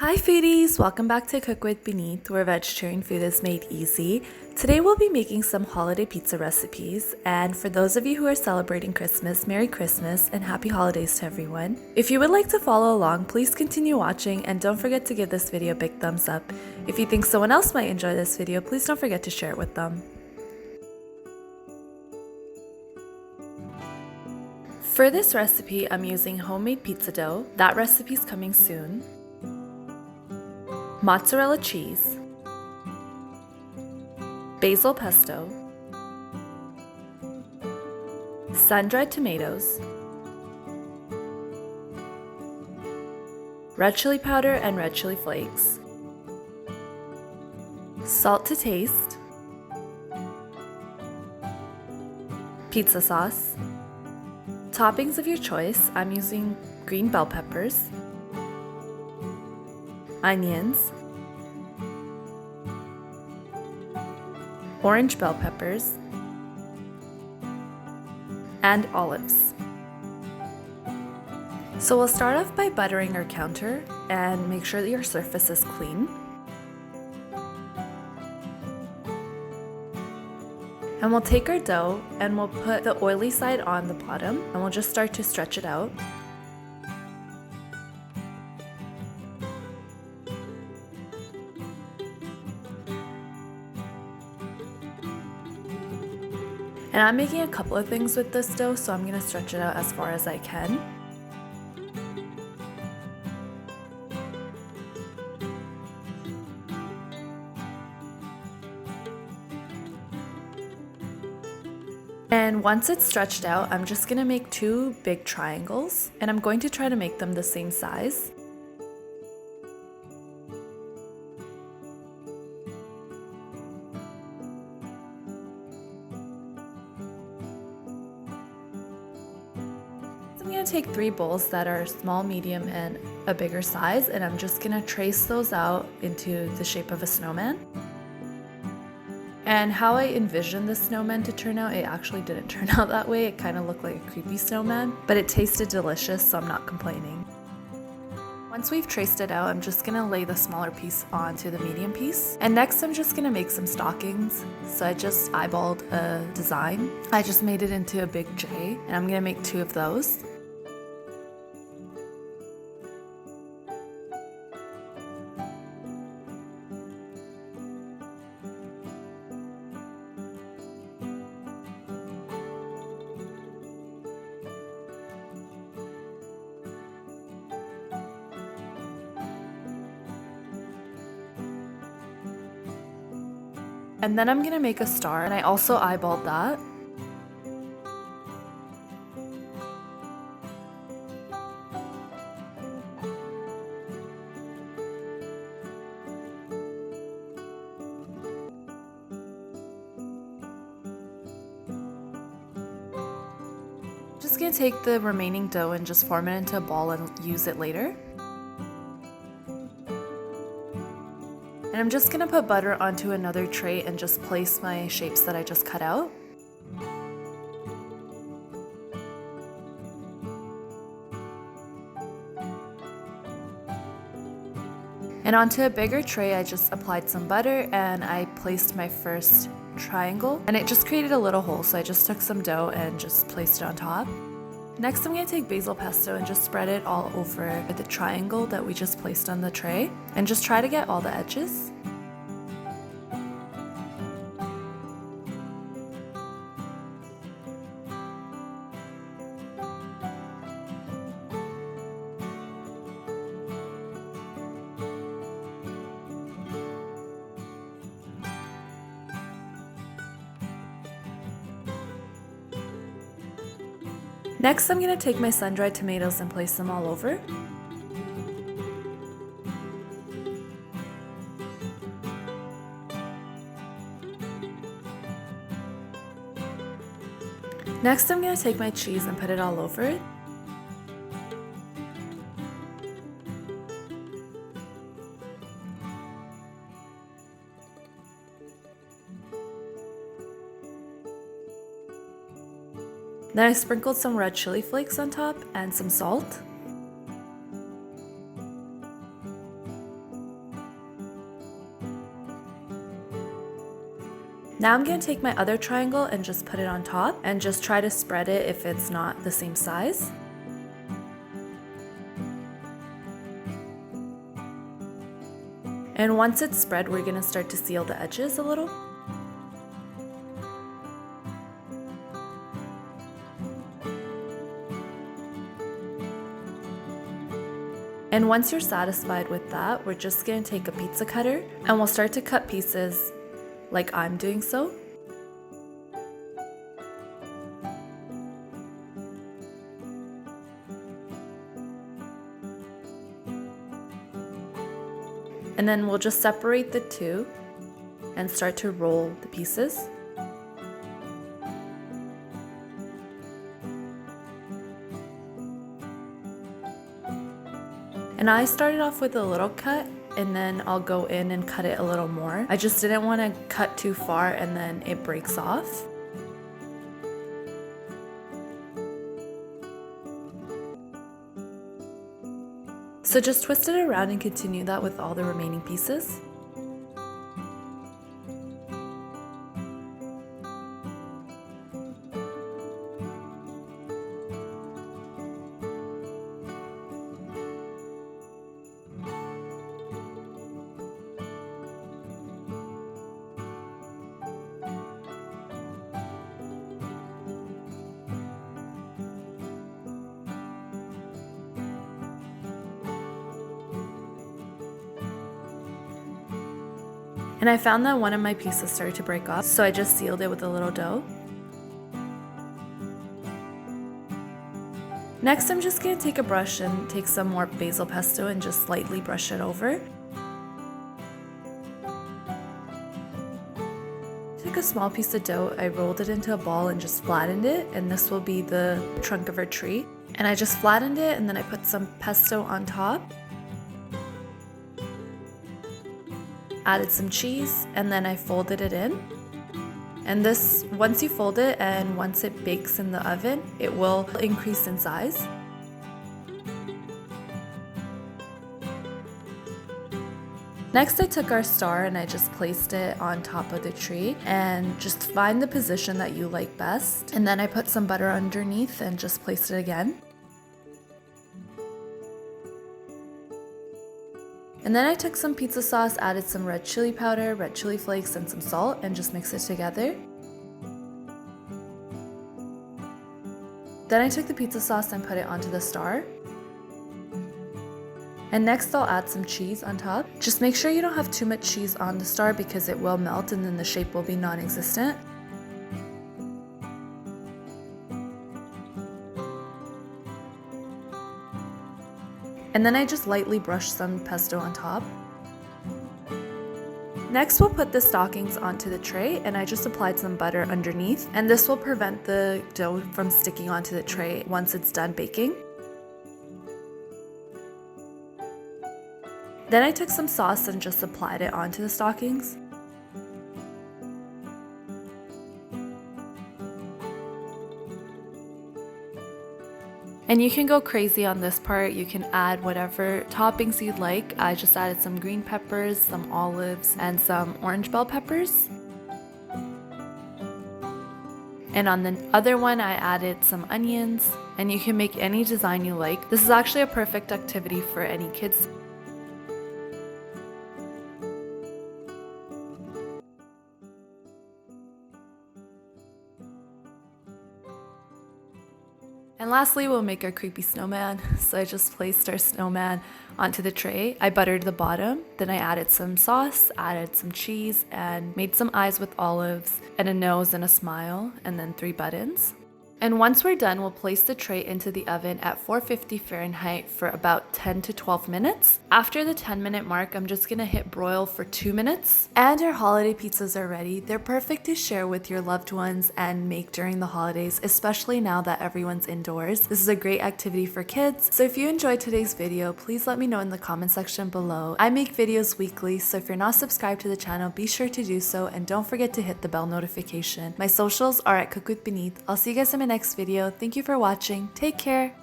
Hi foodies! Welcome back to Cook with Puneet, where vegetarian food is made easy. Today we'll be making some holiday pizza recipes, and for those of you who are celebrating Christmas, Merry Christmas and Happy Holidays to everyone. If you would like to follow along, please continue watching and don't forget to give this video a big thumbs up. If you think someone else might enjoy this video, please don't forget to share it with them. For this recipe, I'm using homemade pizza dough. That recipe's coming soon. Mozzarella cheese, basil pesto, sun-dried tomatoes, red chili powder and red chili flakes, salt to taste, pizza sauce, toppings of your choice. I'm using green bell peppers, onions, orange bell peppers, and olives. So we'll start off by buttering our counter and make sure that your surface is clean. And we'll take our dough and we'll put the oily side on the bottom and we'll just start to stretch it out. And I'm making a couple of things with this dough, so I'm going to stretch it out as far as I can. And once it's stretched out, I'm just going to make two big triangles, and I'm going to try to make them the same size. I'm going to take 3 bowls that are small, medium, and a bigger size, and I'm just going to trace those out into the shape of a snowman. And how I envisioned the snowman to turn out, it actually didn't turn out that way. It kind of looked like a creepy snowman, but it tasted delicious, so I'm not complaining. Once we've traced it out, I'm just going to lay the smaller piece onto the medium piece. And next I'm just going to make some stockings. So I just eyeballed a design. I just made it into a big J, and I'm going to make 2 of those. And then I'm gonna make a star, and I also eyeballed that. Just gonna take the remaining dough and just form it into a ball and use it later. And I'm just going to put butter onto another tray and just place my shapes that I just cut out. And onto a bigger tray, I just applied some butter and I placed my first triangle. And it just created a little hole, so I just took some dough and just placed it on top. Next, I'm going to take basil pesto and just spread it all over the triangle that we just placed on the tray, and just try to get all the edges. Next, I'm going to take my sun-dried tomatoes and place them all over. Next, I'm going to take my cheese and put it all over it. Then I sprinkled some red chili flakes on top and some salt. Now I'm going to take my other triangle and just put it on top and just try to spread it if it's not the same size. And once it's spread, we're going to start to seal the edges a little. And once you're satisfied with that, we're just going to take a pizza cutter and we'll start to cut pieces like I'm doing so. And then we'll just separate the two and start to roll the pieces. And I started off with a little cut and then I'll go in and cut it a little more. I just didn't want to cut too far and then it breaks off. So just twist it around and continue that with all the remaining pieces. And I found that one of my pieces started to break off, so I just sealed it with a little dough. Next, I'm just going to take a brush and take some more basil pesto and just lightly brush it over. Take a small piece of dough, I rolled it into a ball and just flattened it, and this will be the trunk of our tree. And I just flattened it and then I put some pesto on top. Added some cheese and then I folded it in. And this, once you fold it and once it bakes in the oven, it will increase in size. Next, I took our star and I just placed it on top of the tree and just find the position that you like best. And then I put some butter underneath and just placed it again. And then I took some pizza sauce, added some red chili powder, red chili flakes, and some salt, and just mixed it together. Then I took the pizza sauce and put it onto the star. And next I'll add some cheese on top. Just make sure you don't have too much cheese on the star because it will melt and then the shape will be non-existent. And then I just lightly brush some pesto on top. Next, we'll put the stockings onto the tray and I just applied some butter underneath, and this will prevent the dough from sticking onto the tray once it's done baking. Then I took some sauce and just applied it onto the stockings. And you can go crazy on this part. You can add whatever toppings you'd like. I just added some green peppers, some olives, and some orange bell peppers. And on the other one, I added some onions. And you can make any design you like. This is actually a perfect activity for any kids. And lastly, we'll make our creepy snowman. So I just placed our snowman onto the tray. I buttered the bottom, then I added some sauce, added some cheese, and made some eyes with olives, and a nose and a smile, and then 3 buttons. And once we're done, we'll place the tray into the oven at 450 Fahrenheit for about 10 to 12 minutes. After the 10-minute mark, I'm just gonna hit broil for 2 minutes. And our holiday pizzas are ready. They're perfect to share with your loved ones and make during the holidays, especially now that everyone's indoors. This is a great activity for kids. So if you enjoyed today's video, please let me know in the comment section below. I make videos weekly, so if you're not subscribed to the channel, be sure to do so, and don't forget to hit the bell notification. My socials are at Cook with Puneet. I'll see you guys in my next video. Thank you for watching. Take care.